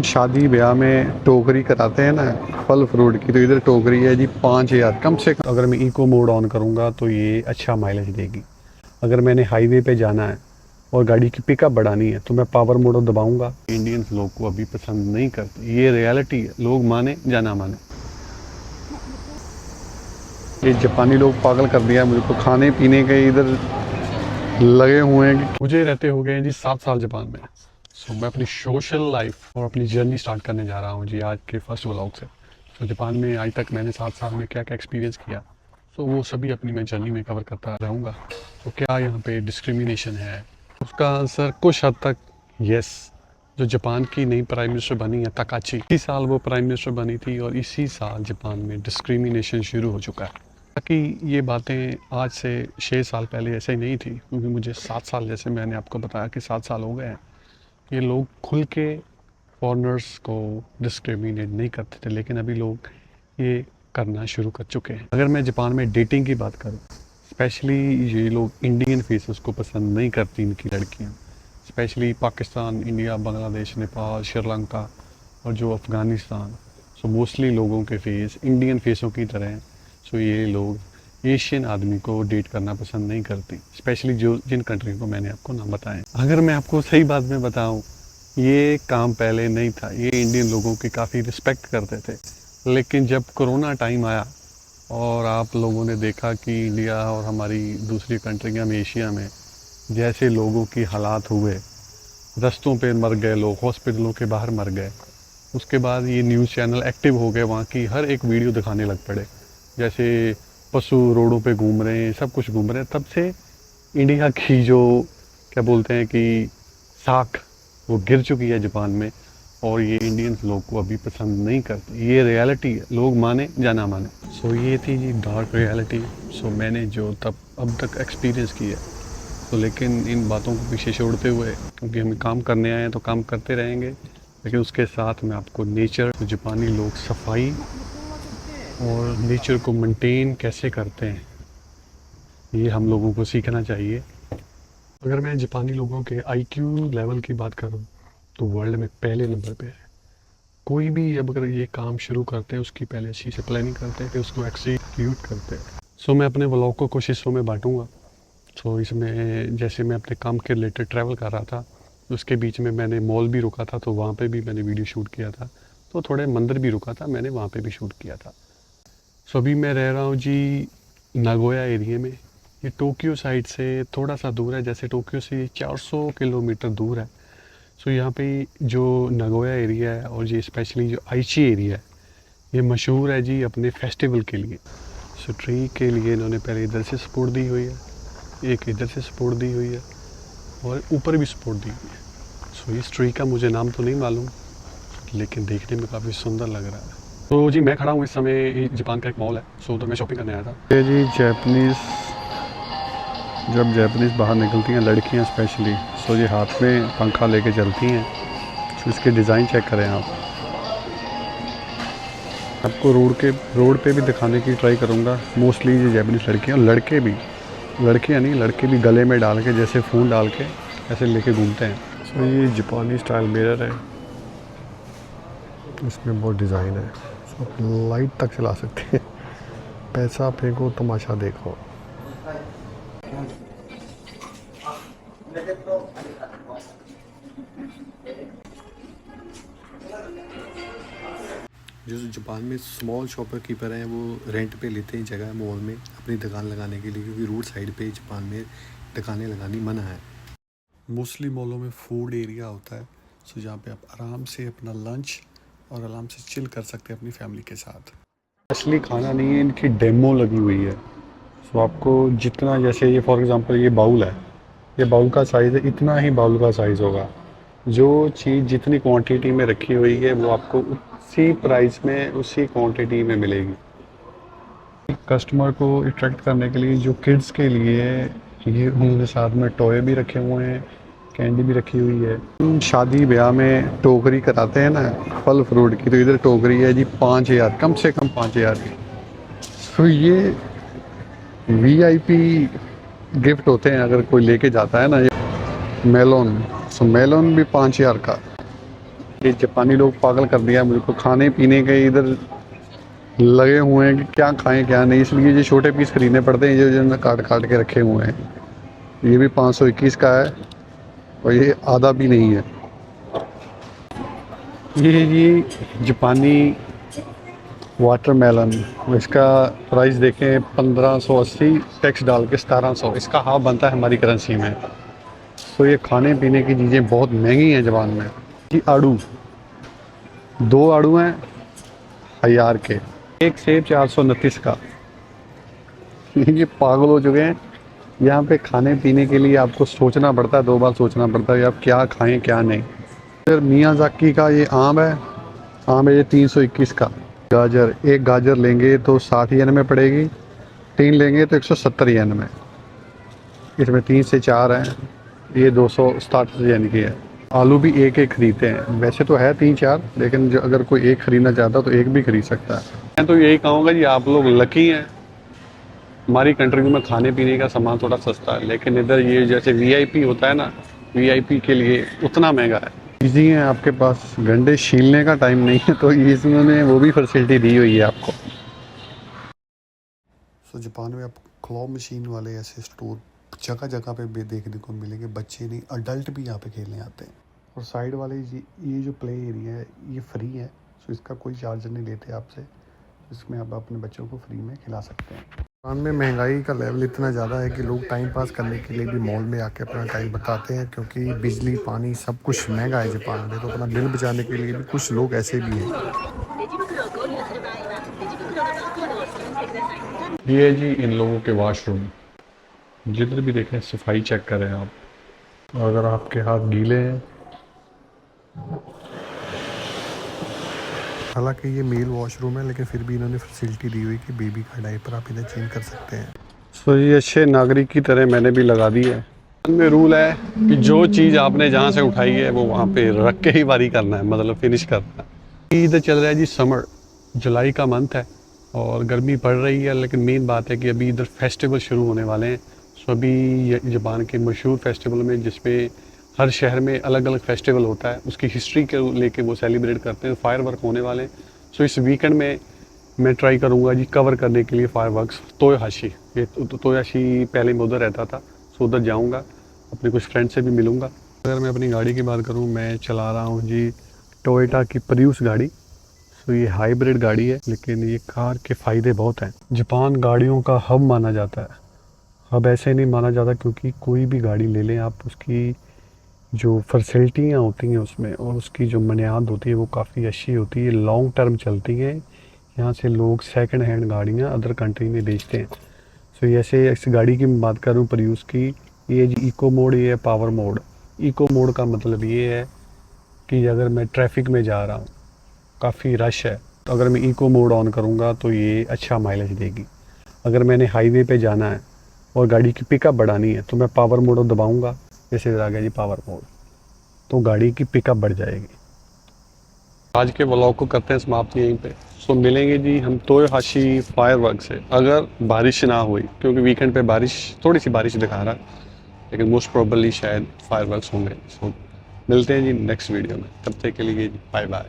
शादी ब्याह में टोकरी कराते हैं ना फल फ्रूट की, तो इधर टोकरी है जी 5,000 कम से कम। अगर मैं इको मोड ऑन करूँगा तो ये अच्छा माइलेज देगी। अगर मैंने हाईवे पे जाना है और गाड़ी की पिकअप बढ़ानी है तो मैं पावर मोड दबाऊंगा। इंडियंस लोग को अभी पसंद नहीं करते, ये रियलिटी है, लोग माने या ना माने। ये जापानी लोग पागल कर दिया मुझको, खाने पीने के इधर लगे हुए हैं। मुझे रहते हो गए जी 7 साल जापान में। सो मैं अपनी सोशल लाइफ और अपनी जर्नी स्टार्ट करने जा रहा हूँ जी आज के फर्स्ट व्लॉग से। तो जापान में आज तक मैंने 7 साल में क्या क्या एक्सपीरियंस किया, तो वो सभी अपनी मैं जर्नी में कवर करता रहूँगा। तो क्या यहाँ पे डिस्क्रिमिनेशन है, उसका आंसर कुछ हद तक यस। जो जापान की नई प्राइम मिनिस्टर बनी है तकाची, इसी साल वो प्राइम मिनिस्टर बनी थी और इसी साल जापान में डिस्क्रिमिनेशन शुरू हो चुका है। ताकि ये बातें आज से 6 साल पहले ऐसे ही नहीं थी, क्योंकि मुझे 7 साल, जैसे मैंने आपको बताया कि 7 साल हो गए हैं, ये लोग खुल के फॉरेनर्स को डिस्क्रिमिनेट नहीं करते थे, लेकिन अभी लोग ये करना शुरू कर चुके हैं। अगर मैं जापान में डेटिंग की बात करूँ, स्पेशली ये लोग इंडियन फेसेस को पसंद नहीं करती, इनकी लड़कियाँ, स्पेशली पाकिस्तान, इंडिया, बांग्लादेश, नेपाल, श्रीलंका और जो अफ़गानिस्तान। सो मोस्टली लोगों के फेस इंडियन फेसों की तरह हैं। सो ये लोग एशियन आदमी को डेट करना पसंद नहीं करती, स्पेशली जो जिन कंट्री को मैंने आपको नाम बताएं। अगर मैं आपको सही बात में बताऊं, ये काम पहले नहीं था, ये इंडियन लोगों की काफ़ी रिस्पेक्ट करते थे। लेकिन जब कोरोना टाइम आया और आप लोगों ने देखा कि इंडिया और हमारी दूसरी कंट्रियाँ में, एशिया में जैसे लोगों की हालात हुए, रास्तों पे मर गए लोग, हॉस्पिटलों के बाहर मर गए, उसके बाद ये न्यूज़ चैनल एक्टिव हो गए, वहाँ की हर एक वीडियो दिखाने लग पड़े, जैसे पशु रोडों पे घूम रहे हैं, सब कुछ घूम रहे हैं। तब से इंडिया की जो क्या बोलते हैं कि साख, वो गिर चुकी है जापान में, और ये इंडियंस लोग को अभी पसंद नहीं करते। ये रियलिटी है, लोग माने या ना माने। सो ये थी जी डार्क रियलिटी। सो मैंने जो तब अब तक एक्सपीरियंस किया, तो लेकिन इन बातों को पीछे छोड़ते हुए, क्योंकि हम काम करने आए हैं तो काम करते रहेंगे, लेकिन उसके साथ मैं आपको नेचर, तो जापानी लोग सफाई और नेचर को मेंटेन कैसे करते हैं, ये हम लोगों को सीखना चाहिए। अगर मैं जापानी लोगों के आईक्यू लेवल की बात करूं तो वर्ल्ड में पहले नंबर पे है। कोई भी अब अगर ये काम शुरू करते हैं, उसकी पहले अच्छी से प्लानिंग करते हैं, फिर उसको एक्सीक्यूट करते हैं। सो मैं अपने व्लॉग को कुछ हिस्सों में बांटूंगा। सो इसमें जैसे मैं अपने काम के रिलेटेड ट्रैवल कर रहा था, उसके बीच में मैंने मॉल भी रुका था, तो वहाँ पे भी मैंने वीडियो शूट किया था। तो थोड़े मंदिर भी रुका था, मैंने वहाँ पे भी शूट किया था। सो अभी मैं रह रहा हूँ जी नागोया एरिया में। ये टोक्यो साइड से थोड़ा सा दूर है, जैसे टोक्यो से 400 किलोमीटर दूर है। सो यहाँ पे जो नागोया एरिया है और ये स्पेशली जो आइची एरिया है, ये मशहूर है जी अपने फेस्टिवल के लिए। सो ट्री के लिए इन्होंने पहले इधर से सपोर्ट दी हुई है, एक इधर से सपोर्ट दी हुई है और ऊपर भी सपोर्ट दी हुई है। सो इस ट्री का मुझे नाम तो नहीं मालूम, लेकिन देखने में काफ़ी सुंदर लग रहा है। तो जी मैं खड़ा हूँ इस समय, जापान का एक मॉल है, सो तो मैं शॉपिंग करने आया था। ये जी जैपनीज़, जब जैपनीज़ बाहर निकलती हैं लड़कियाँ स्पेशली, सो ये हाथ में पंखा लेके चलती हैं। तो इसके डिज़ाइन चेक करें आप। आपको रोड पे भी दिखाने की ट्राई करूँगा। मोस्टली ये जैपनीज़ लड़कियाँ, लड़के भी, लड़कियाँ नहीं, लड़के भी गले में डाल के, जैसे फ़ोन डाल के ऐसे लेके घूमते हैं। सो ये जापानी स्टाइल मिरर है, इसमें बहुत डिज़ाइन है। सो आप लाइट तक चला सकते हैं, पैसा फेंको तमाशा देखो। जो जापान में स्मॉल शॉपर कीपर हैं, वो रेंट पे लेते हैं जगह मॉल में अपनी दुकान लगाने के लिए, क्योंकि रोड साइड पे जापान में दुकानें लगानी मना है। मोस्टली मॉलों में फूड एरिया होता है, सो जहाँ पे आप आराम से अपना लंच और आराम से चिल कर सकते हैं अपनी फैमिली के साथ। असली खाना नहीं है, इनकी डेमो लगी हुई है। सो आपको जितना, जैसे ये फॉर एग्जांपल ये बाउल है, ये बाउल का साइज़ है, इतना ही बाउल का साइज़ होगा। जो चीज़ जितनी क्वांटिटी में रखी हुई है वो आपको उसी प्राइस में, उसी क्वांटिटी में मिलेगी। कस्टमर को अट्रैक्ट करने के लिए जो किड्स के लिए ये उनके साथ में टॉय भी रखे हुए हैं, कैंडी भी रखी हुई है। शादी ब्याह में टोकरी कराते हैं ना फल फ्रूट की, तो इधर टोकरी है जी 5,000, कम से कम 5,000 की। तो ये वीआईपी गिफ्ट होते हैं अगर कोई लेके जाता है ना। ये मेलोन, सो मेलोन भी 5,000 का। ये जापानी लोग पागल कर दिया मुझको, खाने पीने के इधर लगे हुए हैं कि क्या खाएं क्या नहीं, इसलिए ये छोटे पीस खरीदने पड़ते हैं जो जो काट काट के रखे हुए हैं। ये भी 521 का है और ये आधा भी नहीं है। ये जापानी वाटरमेलन, इसका प्राइस देखें 1580, टैक्स डाल के 1700, इसका हाफ बनता है हमारी करेंसी में। तो ये खाने पीने की चीज़ें बहुत महंगी हैं जापान में। ये आड़ू, 2 आड़ू हैं 1000 के, एक सेब 429 का। ये पागल हो चुके हैं। यहाँ पे खाने पीने के लिए आपको सोचना पड़ता है, 2 बार सोचना पड़ता है कि आप क्या खाएं क्या नहीं। फिर मियाज़ाकी का ये आम है ये 321 का। गाजर, एक गाजर लेंगे तो 60 येन में पड़ेगी, 3 लेंगे तो 170 येन में। इसमें 3 से 4 हैं, ये 260 येन की है। आलू भी एक एक खरीदते हैं, वैसे तो है 3-4, लेकिन जो अगर कोई एक खरीदना चाहता है तो एक भी खरीद सकता है। मैं तो यही कहूँगा जी, आप लोग लकी हैं। हमारी कंट्री में खाने पीने का सामान थोड़ा सस्ता है, लेकिन इधर ये जैसे वीआईपी होता है ना, वीआईपी के लिए उतना महंगा है। इजी है, आपके पास गंडे छीलने का टाइम नहीं है तो इसमें वो भी फैसिलिटी दी हुई है आपको। जापान में आप क्लॉ मशीन वाले ऐसे स्टोर जगह जगह पे भी देखने को मिलेंगे। बच्चे नहीं, अडल्ट भी यहाँ पे खेलने आते हैं। और साइड वाले ये जो प्ले एरिया है ये फ्री है, सो इसका कोई चार्ज नहीं लेते आपसे। इसमें आप अपने बच्चों को फ्री में खिला सकते हैं। जापान में महंगाई का लेवल इतना ज़्यादा है कि लोग टाइम पास करने के लिए भी मॉल में आके अपना टाइम बताते हैं, क्योंकि बिजली पानी सब कुछ महंगा है जापान में। तो अपना बिल बचाने के लिए भी कुछ लोग ऐसे भी हैं। ये है जी इन लोगों के वॉशरूम, जिधर भी देखें सफाई चेक करें आप। और अगर आपके हाथ गीले हैं, हालांकि ये मेल वॉशरूम है लेकिन फिर भी इन्होंने फैसिलिटी दी हुई कि बेबी का डायपर आप इधर चेंज कर सकते हैं। सो ये अच्छे नागरिक की तरह मैंने भी लगा दी है। में रूल है कि जो चीज़ आपने जहाँ से उठाई है वो वहाँ पे रख के ही वारी करना है, मतलब फिनिश करना है। इधर चल रहा है जी समर, जुलाई का मंथ है और गर्मी पड़ रही है, लेकिन मेन बात है कि अभी इधर फेस्टिवल शुरू होने वाले हैं। सो अभी जापान के मशहूर फेस्टिवल में, जिसमें हर शहर में अलग अलग फेस्टिवल होता है, उसकी हिस्ट्री के लेके वो सेलिब्रेट करते हैं। फायर वर्क होने वाले हैं। सो इस वीकेंड में मैं ट्राई करूँगा जी कवर करने के लिए फायर वर्क्स तोयोहाशी। ये तोयोहाशी पहले मैं उधर रहता था, सो उधर जाऊँगा, अपने कुछ फ्रेंड से भी मिलूँगा। अगर मैं अपनी गाड़ी की बात करूँ, मैं चला रहा हूँ जी टोयोटा की प्रिउस गाड़ी। तो ये हाइब्रिड गाड़ी है, लेकिन ये कार के फ़ायदे बहुत हैं। जापान गाड़ियों का हब माना जाता है। हब ऐसे नहीं माना जाता क्योंकि कोई भी गाड़ी ले लें आप, उसकी जो फैसिलिटियाँ होती हैं उसमें और उसकी जो बुनियाद होती है वो काफ़ी अच्छी होती है, लॉन्ग टर्म चलती हैं। यहाँ से लोग सेकंड हैंड गाड़ियाँ अदर कंट्री में बेचते हैं। सो जैसे इस गाड़ी की मैं बात करूँ प्रिउस की, ये जी इको मोड, ये है पावर मोड। इको मोड का मतलब ये है कि अगर मैं ट्रैफिक में जा रहा हूँ, काफ़ी रश है, तो अगर मैं इको मोड ऑन करूँगा तो ये अच्छा माइलेज देगी। अगर मैंने हाईवे पे जाना है और गाड़ी की पिकअप बढ़ानी है तो मैं पावर मोड दबाऊँगा, जैसे आ गया जी पावर मोड, तो गाड़ी की पिकअप बढ़ जाएगी। आज के व्लॉग को करते हैं समाप्त यहीं पे। सो मिलेंगे जी हम तोयोहाशी फायरवर्क से, अगर बारिश ना हुई, क्योंकि वीकेंड पे बारिश, थोड़ी सी बारिश दिखा रहा है, लेकिन मोस्ट प्रोबेबली शायद फायरवर्क्स होंगे। सो मिलते हैं जी नेक्स्ट वीडियो में, तब तक के लिए बाय बाय।